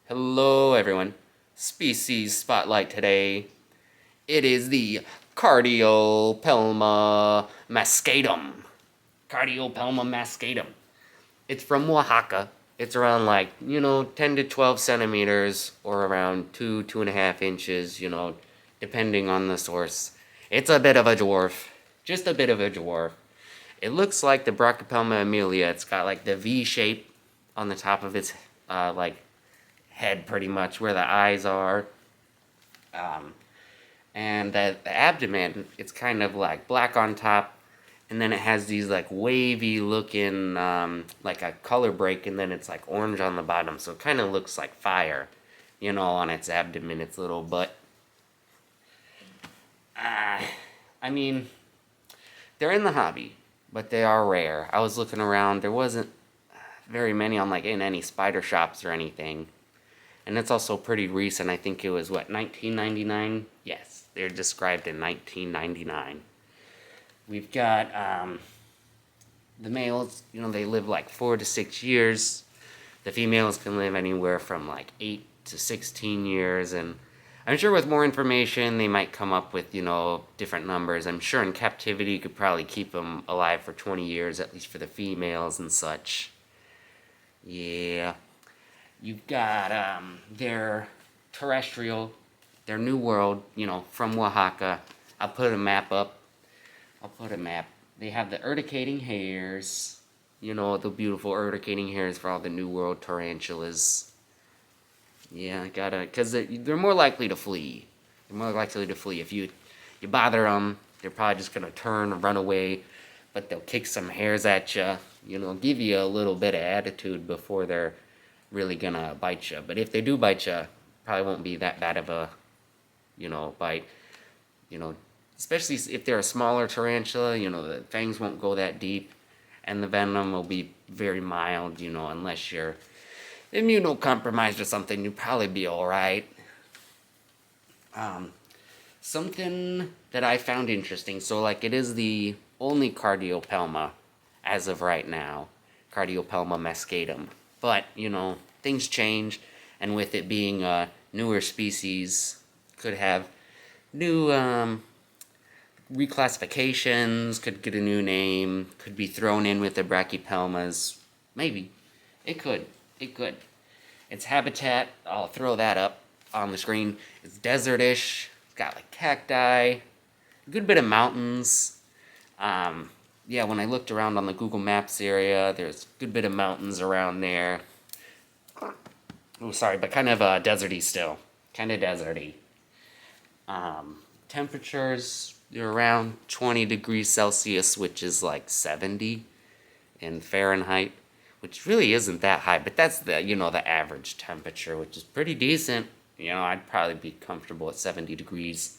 Hello, everyone. Species Spotlight today. It is the Cardiopelma mascatum. Cardiopelma mascatum. It's from Oaxaca. It's around 10 to 12 centimeters or around 2.5 inches, depending on the source. It's a bit of a dwarf. Just a bit of a dwarf. It looks like the Brachypelma amelia. It's got like the V shape on the top of its head, pretty much where the eyes are. Um, and the abdomen, it's kind of like black on top, and then it has these like wavy looking, like a color break, and then it's like orange on the bottom. So it kind of looks like fire, on its abdomen, its little butt. I mean, they're in the hobby, but they are rare. I was looking around, there wasn't very many on like in any spider shops or anything. And it's also pretty recent. I think it was 1999? Yes, they're described in 1999. We've got the males, they live like 4 to 6 years. The females can live anywhere from like 8 to 16 years. And I'm sure with more information, they might come up with, different numbers. I'm sure in captivity, you could probably keep them alive for 20 years, at least for the females and such. Yeah. You've got their terrestrial, their new world, from Oaxaca. I'll put a map up. They have the urticating hairs, the beautiful urticating hairs for all the new world tarantulas. Yeah, because they're more likely to flee. They're more likely to flee. If you bother them, they're probably just going to turn and run away, but they'll kick some hairs at you, give you a little bit of attitude before they're really gonna bite you. But if they do bite you, probably won't be that bad of a, bite. Especially if they're a smaller tarantula, the fangs won't go that deep, and the venom will be very mild, unless you're immunocompromised or something, you'll probably be alright. Something that I found interesting, so like it is the only cardiopelma as of right now, Cardiopelma mascatum. But, things change, and with it being a newer species, could have new reclassifications, could get a new name, could be thrown in with the brachypelmas. Maybe. It could. Its habitat, I'll throw that up on the screen. It's desertish, it's got like cacti, a good bit of mountains. Yeah, when I looked around on the Google Maps area, there's a good bit of mountains around there. Oh, sorry, but kind of deserty still. Kind of deserty. Temperatures, they're around 20 degrees Celsius, which is like 70 in Fahrenheit, which really isn't that high, but that's the, the average temperature, which is pretty decent. I'd probably be comfortable at 70 degrees.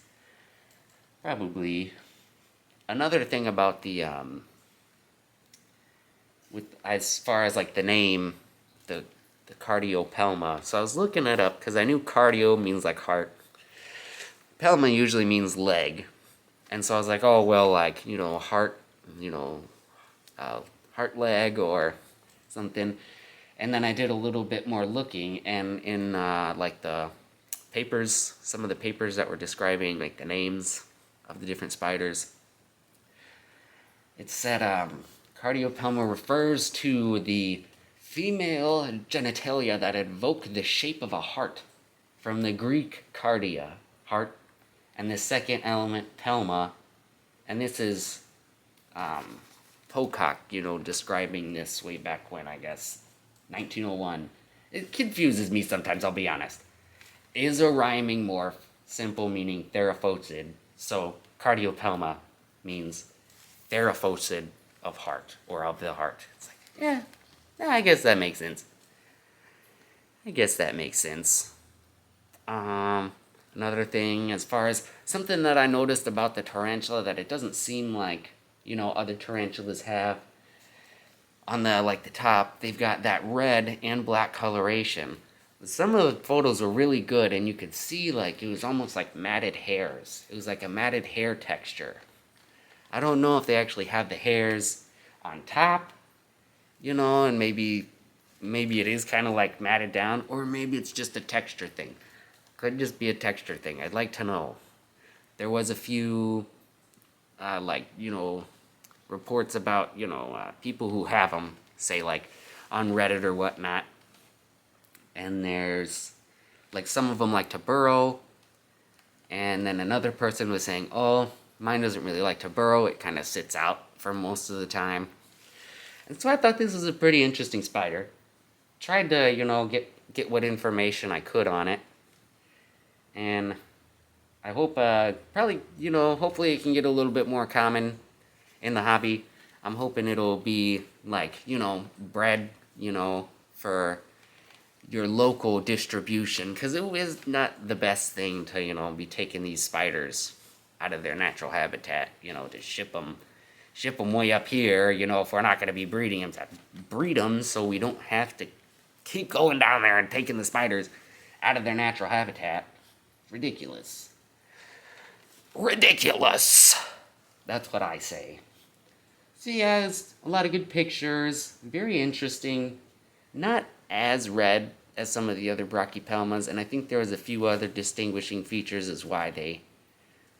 Probably. Another thing about the with as far as like the name, the cardiopelma. So I was looking it up because I knew cardio means like heart. Pelma usually means leg, and so I was like, oh well, like heart, heart leg or something. And then I did a little bit more looking, and in like the papers, some of the papers that were describing like the names of the different spiders, it said cardiopelma refers to the female genitalia that evoke the shape of a heart, from the Greek cardia, heart, and the second element pelma, and this is Pocock, describing this way back when, I guess, 1901. It confuses me sometimes, I'll be honest. Is a rhyming morph, simple meaning theraphosid, so cardiopelma means theraphosid of heart, or of the heart. It's like, yeah, I guess that makes sense. Another thing, as far as something that I noticed about the tarantula that it doesn't seem like, other tarantulas have, on the top, they've got that red and black coloration. Some of the photos were really good, and you could see like it was almost like matted hairs. It was like a matted hair texture. I don't know if they actually have the hairs on top, and maybe maybe it is kind of like matted down, or maybe it's just a texture thing. Could just be a texture thing. I'd like to know. There was a few, like, reports about, people who have them, say, like, on Reddit or whatnot. And there's, like, some of them like to burrow. And then another person was saying, oh, mine doesn't really like to burrow. It kind of sits out for most of the time. And so I thought this was a pretty interesting spider. Tried to, get what information I could on it. And I hope, probably, hopefully it can get a little bit more common in the hobby. I'm hoping it'll be like, bred, for your local distribution, because it is not the best thing to, be taking these spiders out of their natural habitat, to ship them way up here, if we're not going to be breeding them, to breed them so we don't have to keep going down there and taking the spiders out of their natural habitat. Ridiculous. Ridiculous! That's what I say. So yeah, it's a lot of good pictures, very interesting. Not as red as some of the other Brachypelmas, and I think there was a few other distinguishing features as why they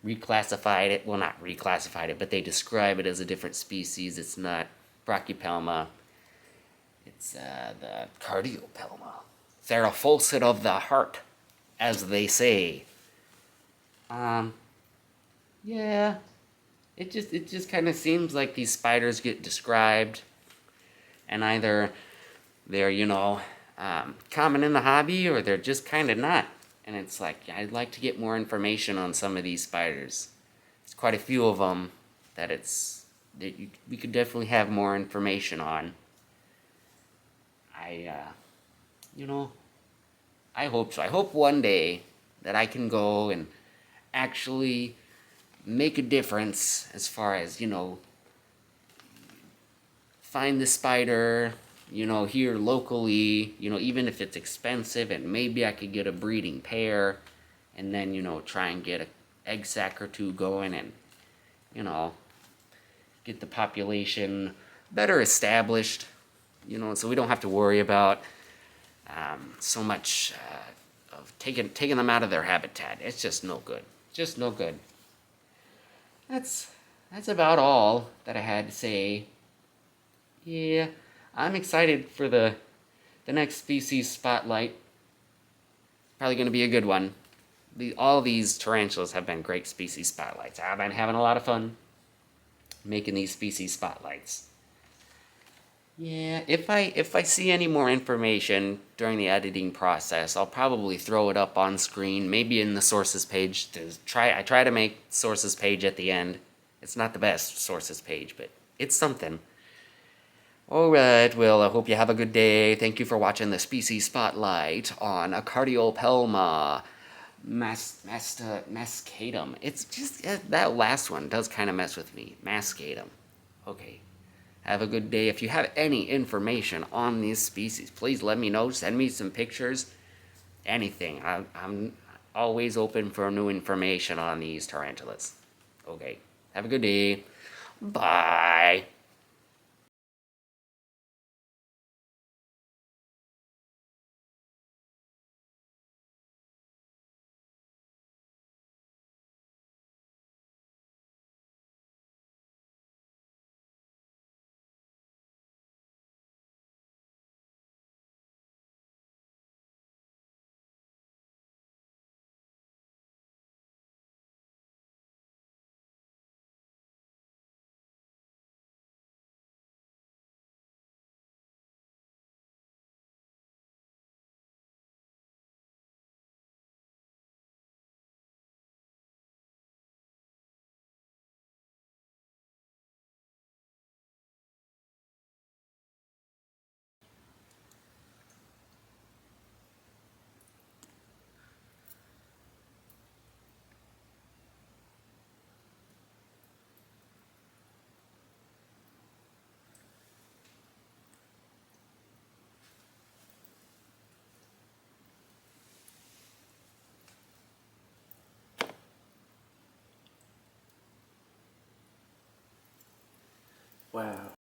reclassified it. Well, not reclassified it, but they describe it as a different species. It's not Brachypelma. It's the Cardiopelma. Theraphosid of the heart, as they say. Yeah. It just kind of seems like these spiders get described, and either they're, common in the hobby, or they're just kind of not. And it's like, I'd like to get more information on some of these spiders. There's quite a few of them that we could definitely have more information on. I hope so. I hope one day that I can go and actually make a difference as far as, find the spider, here locally, even if it's expensive, and maybe I could get a breeding pair, and then, try and get an egg sac or two going, and, get the population better established, so we don't have to worry about so much of taking them out of their habitat. It's just no good. Just no good. That's about all that I had to say. Yeah, I'm excited for the next species spotlight. Probably going to be a good one. All these tarantulas have been great species spotlights. I've been having a lot of fun making these species spotlights. Yeah, if I see any more information during the editing process, I'll probably throw it up on screen, maybe in the sources page. I try to make sources page at the end. It's not the best sources page, but it's something. Alright, well, I hope you have a good day. Thank you for watching the Species Spotlight on a Cardiopelma mascatum. It's just, that last one does kind of mess with me. Mascatum. Okay. Have a good day. If you have any information on these species, please let me know. Send me some pictures. Anything. I'm always open for new information on these tarantulas. Okay. Have a good day. Bye. Wow.